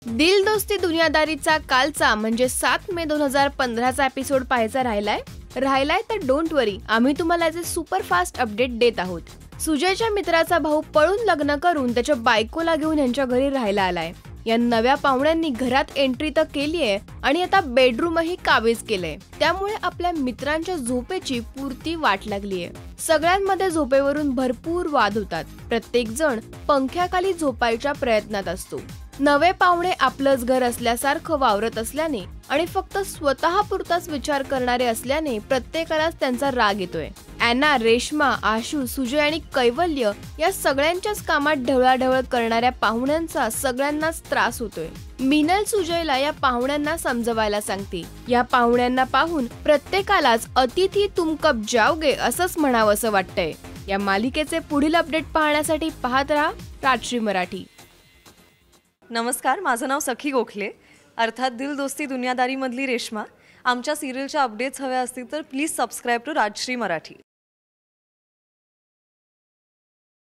दिल दोस्ती दुनियादारीचा कालचा म्हणजे 7 मे 2015चा एपिसोड पाहायचा राहिलाय तर डोंट वरी, आम्ही तुम्हाला याचे सुपर फास्ट अपडेट देत आहोत. सुजयच्या मित्राचा भाऊ पळून लग्न करून त्याच्या बायकोला घेऊन यांच्या घरी राहायला आलाय. या नव्या पाहुण्यांनी घरात एंट्री तर केलीये आणि आता बेडरूमही काबीज केलंय. त्यामुळे आपल्या मित्रांच्या झोपेची पुरती वाट लागलीये. सगळ्यांमध्ये झोपेवरून भरपूर वाद होतात. प्रत्येक जण पंख्याखाली झोपायच्या प्रयत्नात असतो. नवे पाहुणे आपलंच घर असल्यासारखं वावरत असल्याने आणि फक्त स्वतः पुरताच विचार करणारे असल्याने प्रत्येकालाच त्यांचा राग येतोय. ॲना, रेश्मा, आशू, सुजय आणि कैवल्य या सगळ्यांच्याच कामात ढवळाढवळ करणाऱ्या पाहुण्यांचा सगळ्यांनाच त्रास होतोय. मिनल सुजयला या पाहुण्यांना समजवायला सांगते. या पाहुण्यांना पाहून प्रत्येकालाच अतिथी तुम कब जाओगे असंच म्हणावंसं वाटतंय. या मालिकेचे पुढील अपडेट पाहण्यासाठी पाहत राहा राजश्री मराठी. नमस्कार, माझं नाव सखी गोखले, अर्थात दिल दोस्ती दुनियादारी मधली रेश्मा. आमच्या सिरियलच्या अपडेट्स हव्या असतील तर please subscribe to Rajshri Marathi.